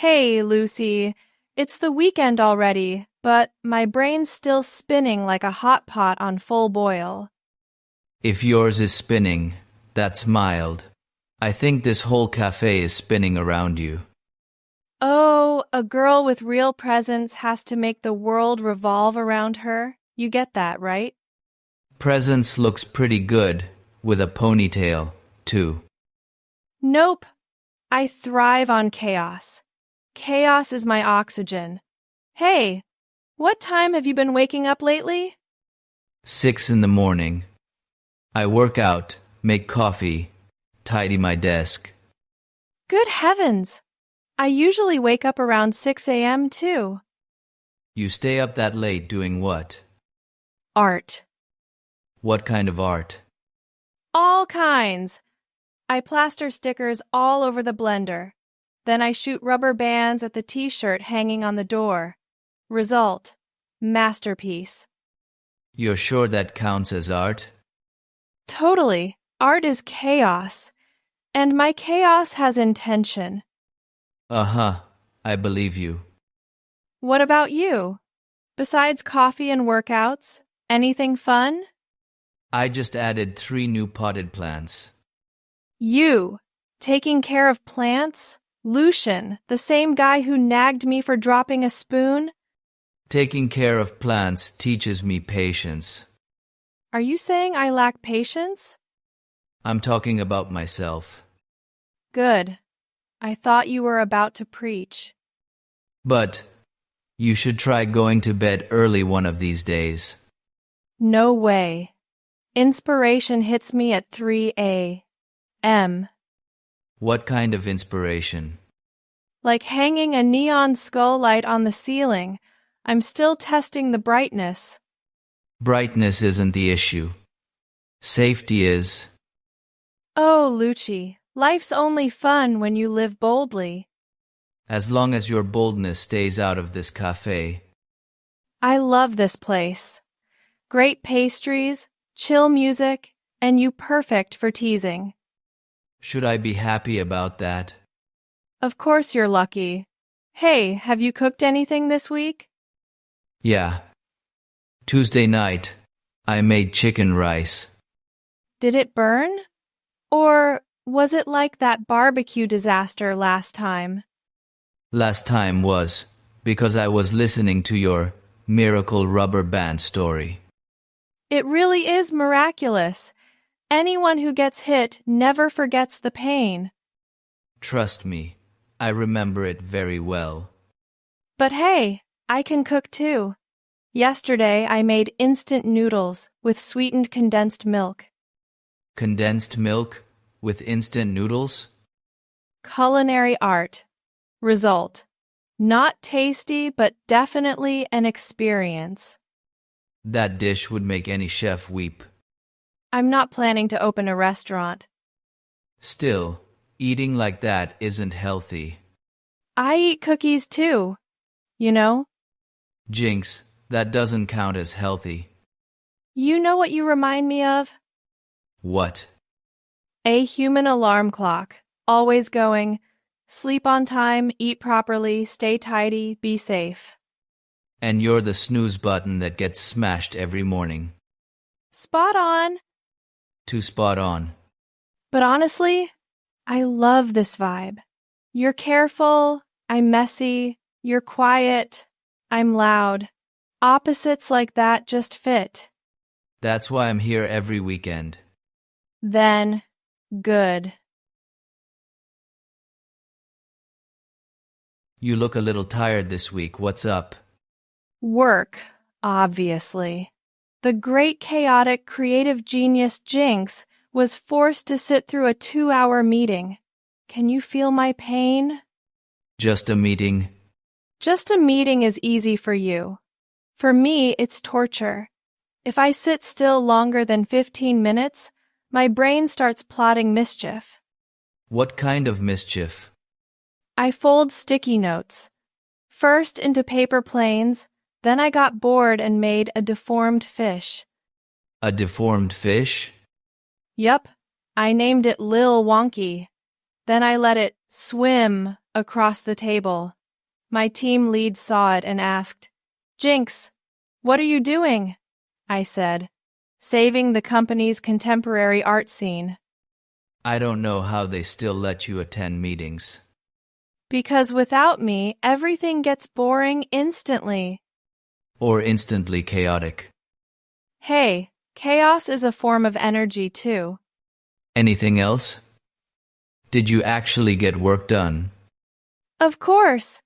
Hey, Lucy. It's the weekend already, but my brain's still spinning like a hot pot on full boil. If yours is spinning, that's mild. I think this whole cafe is spinning around you. Oh, a girl with real presence has to make the world revolve around her. You get that, right? Presence looks pretty good, with a ponytail, too. Nope. I thrive on chaos. Chaos is my oxygen. Hey, what time have you been waking up lately? 6 in the morning. I work out, make coffee, tidy my desk. Good heavens! I usually wake up around 6 a.m. too. You stay up that late doing what? Art. What kind of art? All kinds. I plaster stickers all over the blender. Then I shoot rubber bands at the t-shirt hanging on the door. Result: masterpiece. You're sure that counts as art? Totally. Art is chaos. And my chaos has intention. Uh-huh, I believe you. What about you? Besides coffee and workouts, anything fun? I just added 3 new potted plants. You, taking care of plants? Lucian, the same guy who nagged me for dropping a spoon? Taking care of plants teaches me patience. Are you saying I lack patience? I'm talking about myself. Good. I thought you were about to preach. But you should try going to bed early one of these days. No way. Inspiration hits me at 3 a.m. What kind of inspiration? Like hanging a neon skull light on the ceiling. I'm still testing the brightness. Brightness isn't the issue. Safety is. Oh, Lucci, life's only fun when you live boldly. As long as your boldness stays out of this cafe. I love this place. Great pastries, chill music, and you perfect for teasing. Should I be happy about that? Of course you're lucky. Hey, have you cooked anything this week? Yeah. Tuesday night, I made chicken rice. Did it burn? Or was it like that barbecue disaster last time? Last time was because I was listening to your miracle rubber band story. It really is miraculous. Anyone who gets hit never forgets the pain. Trust me, I remember it very well. But hey, I can cook too. Yesterday I made instant noodles with sweetened condensed milk. Condensed milk with instant noodles? Culinary art. Result: not tasty, but definitely an experience. That dish would make any chef weep. I'm not planning to open a restaurant. Still, eating like that isn't healthy. I eat cookies too, you know? Jinx, that doesn't count as healthy. You know what you remind me of? What? A human alarm clock, always going, sleep on time, eat properly, stay tidy, be safe. And you're the snooze button that gets smashed every morning. Spot on. Too spot on. But honestly, I love this vibe. You're careful, I'm messy, you're quiet, I'm loud. Opposites like that just fit. That's why I'm here every weekend. Then, good. You look a little tired this week. What's up? Work, obviously. The great chaotic creative genius Jinx was forced to sit through a 2-hour meeting. Can you feel my pain? Just a meeting. Just a meeting is easy for you. For me, it's torture. If I sit still longer than 15 minutes, my brain starts plotting mischief. What kind of mischief? I fold sticky notes. First into paper planes, then I got bored and made a deformed fish. A deformed fish? Yup, I named it Lil Wonky. Then I let it swim across the table. My team lead saw it and asked, "Jinx, what are you doing?" I said, "Saving the company's contemporary art scene." I don't know how they still let you attend meetings. Because without me, everything gets boring instantly. Or instantly chaotic. Hey, chaos is a form of energy too. Anything else? Did you actually get work done? Of course.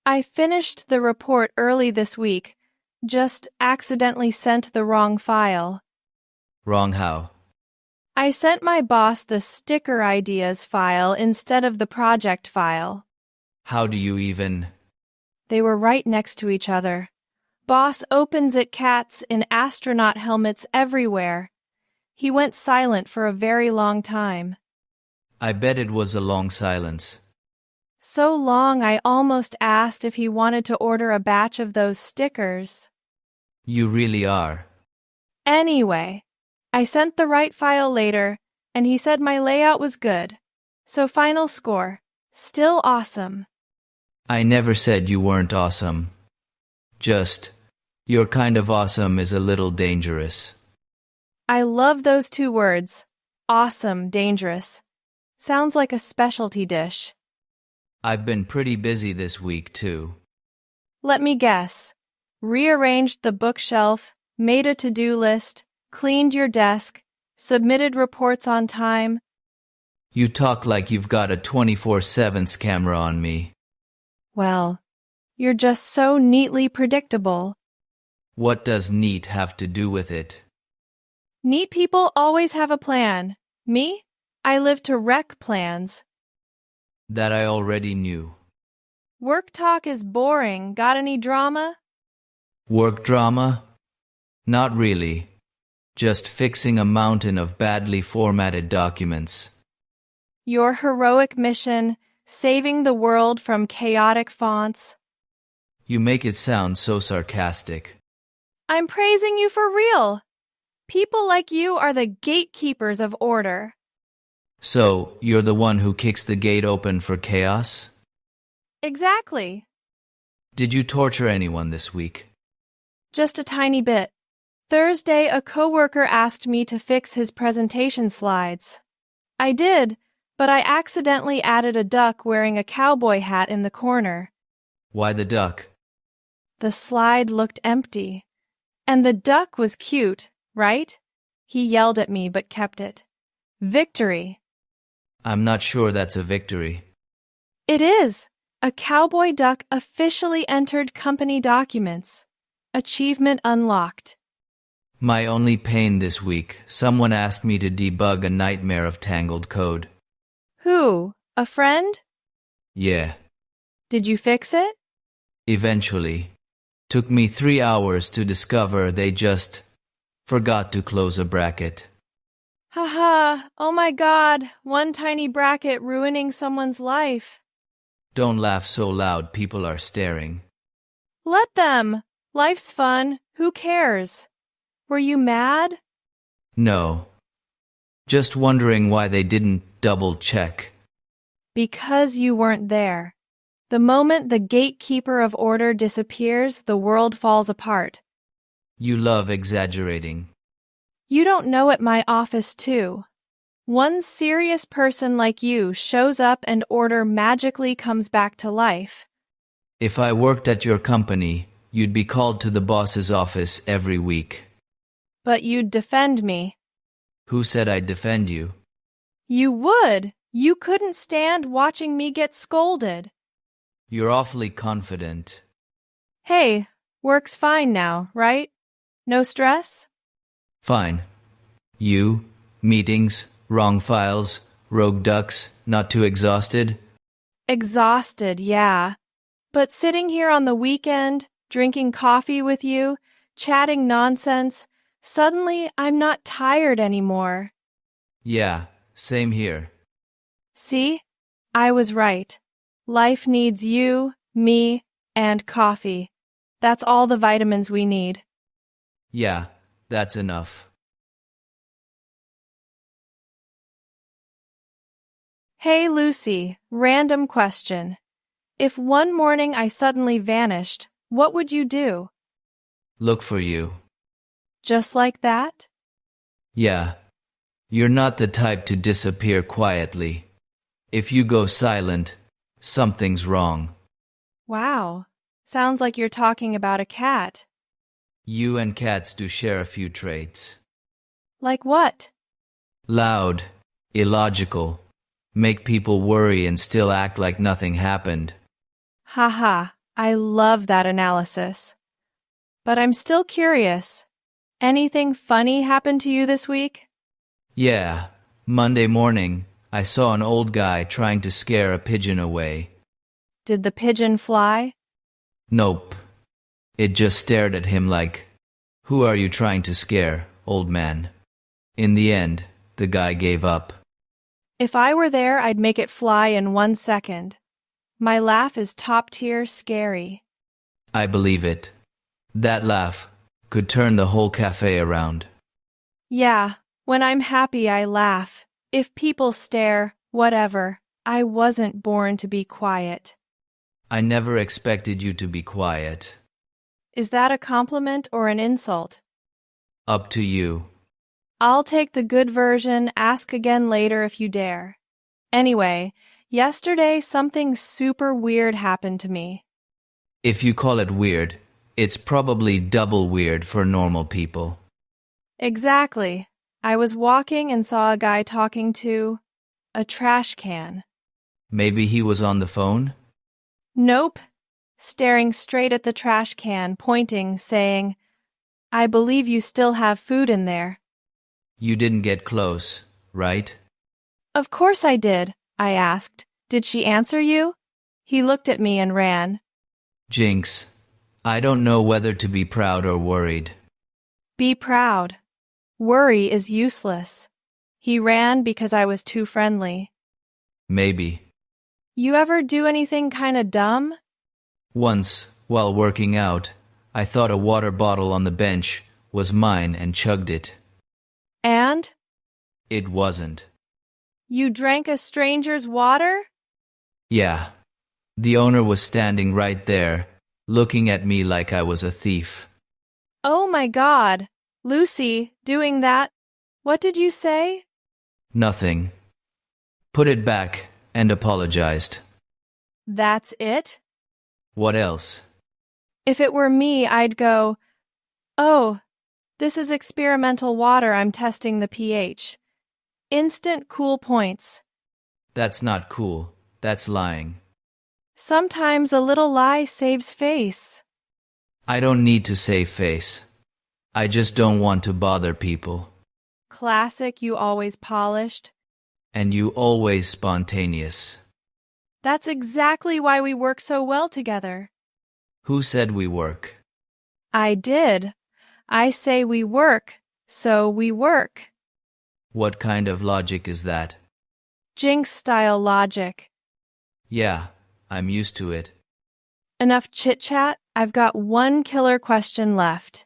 I finished the report early this week, just accidentally sent the wrong file. Wrong how? I sent my boss the sticker ideas file instead of the project file. How do you even? They were right next to each other. Boss opens at cats in astronaut helmets everywhere. He went silent for a very long time. I bet it was a long silence. So long I almost asked if he wanted to order a batch of those stickers. You really are. Anyway, I sent the right file later, and he said my layout was good. So final score, still awesome. I never said you weren't awesome. Just, your kind of awesome is a little dangerous. I love those two words. Awesome, dangerous. Sounds like a specialty dish. I've been pretty busy this week, too. Let me guess. Rearranged the bookshelf, made a to-do list, cleaned your desk, submitted reports on time. You talk like you've got a 24/7 camera on me. Well, you're just so neatly predictable. What does neat have to do with it? Neat people always have a plan. Me? I live to wreck plans. That I already knew. Work talk is boring. Got any drama? Work drama? Not really. Just fixing a mountain of badly formatted documents. Your heroic mission, saving the world from chaotic fonts. You make it sound so sarcastic. I'm praising you for real. People like you are the gatekeepers of order. So, you're the one who kicks the gate open for chaos? Exactly. Did you torture anyone this week? Just a tiny bit. Thursday, a coworker asked me to fix his presentation slides. I did, but I accidentally added a duck wearing a cowboy hat in the corner. Why the duck? The slide looked empty. And the duck was cute, right? He yelled at me but kept it. Victory. I'm not sure that's a victory. It is. A cowboy duck officially entered company documents. Achievement unlocked. My only pain this week, someone asked me to debug a nightmare of tangled code. Who? A friend? Yeah. Did you fix it? Eventually. Took me 3 hours to discover they just forgot to close a bracket. Haha, oh my God, one tiny bracket ruining someone's life. Don't laugh so loud, people are staring. Let them. Life's fun. Who cares? Were you mad? No. Just wondering why they didn't double check. Because you weren't there. The moment the gatekeeper of order disappears, the world falls apart. You love exaggerating. You don't know at my office, too. One serious person like you shows up and order magically comes back to life. If I worked at your company, you'd be called to the boss's office every week. But you'd defend me. Who said I'd defend you? You would. You couldn't stand watching me get scolded. You're awfully confident. Hey, work's fine now, right? No stress? Fine. You, meetings, wrong files, rogue ducks, not too exhausted? Exhausted, yeah. But sitting here on the weekend, drinking coffee with you, chatting nonsense, suddenly I'm not tired anymore. Yeah, same here. See? I was right. Life needs you, me, and coffee. That's all the vitamins we need. Yeah, that's enough. Hey Lucy, random question. If one morning I suddenly vanished, what would you do? Look for you. Just like that? Yeah. You're not the type to disappear quietly. If you go silent, something's wrong. Wow. Sounds like you're talking about a cat. You and cats do share a few traits. Like what? Loud, illogical, make people worry and still act like nothing happened. Haha, I love that analysis. But I'm still curious. Anything funny happened to you this week? Yeah, Monday morning, I saw an old guy trying to scare a pigeon away. Did the pigeon fly? Nope. It just stared at him like, "Who are you trying to scare, old man?" In the end, the guy gave up. If I were there, I'd make it fly in 1 second. My laugh is top-tier scary. I believe it. That laugh could turn the whole cafe around. Yeah, when I'm happy, I laugh. If people stare, whatever. I wasn't born to be quiet. I never expected you to be quiet. Is that a compliment or an insult? Up to you. I'll take the good version, ask again later if you dare. Anyway, yesterday something super weird happened to me. If you call it weird, it's probably double weird for normal people. Exactly. I was walking and saw a guy talking to a trash can. Maybe he was on the phone? Nope. Staring straight at the trash can, pointing, saying, "I believe you still have food in there." You didn't get close, right? Of course I did, I asked. Did she answer you? He looked at me and ran. Jinx, I don't know whether to be proud or worried. Be proud. Worry is useless. He ran because I was too friendly. Maybe. You ever do anything kinda dumb? Once, while working out, I thought a water bottle on the bench was mine and chugged it. And? It wasn't. You drank a stranger's water? Yeah. The owner was standing right there, looking at me like I was a thief. Oh my God. Lucy, doing that. What did you say? Nothing. Put it back and apologized. That's it? What else? If it were me, I'd go, "Oh, this is experimental water, I'm testing the pH. Instant cool points." That's not cool. That's lying. Sometimes a little lie saves face. I don't need to save face. I just don't want to bother people. Classic, you always polished. And you always spontaneous. That's exactly why we work so well together. Who said we work? I did. I say we work, so we work. What kind of logic is that? Jinx-style logic. Yeah, I'm used to it. Enough chit-chat? I've got one killer question left.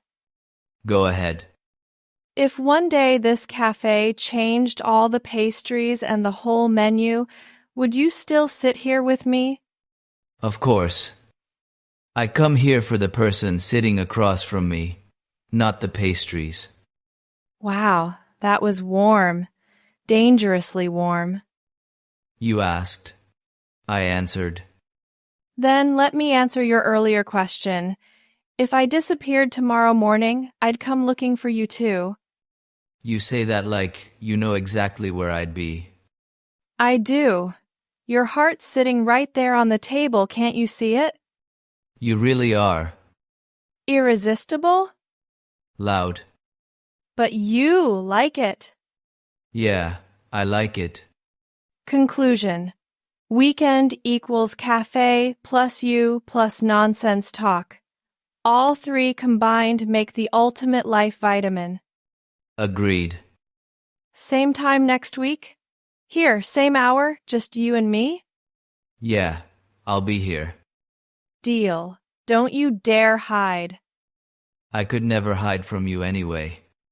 Go ahead. If one day this cafe changed all the pastries and the whole menu, would you still sit here with me? Of course. I come here for the person sitting across from me, not the pastries. Wow, that was warm. Dangerously warm. You asked. I answered. Then let me answer your earlier question. If I disappeared tomorrow morning, I'd come looking for you too. You say that like you know exactly where I'd be. I do. Your heart's sitting right there on the table, can't you see it? You really are. Irresistible? Loud. But you like it. Yeah, I like it. Conclusion. Weekend equals cafe plus you plus nonsense talk. All three combined make the ultimate life vitamin. Agreed. Same time next week? Here, same hour, just you and me? Yeah, I'll be here. Deal. Don't you dare hide. I could never hide from you anyway.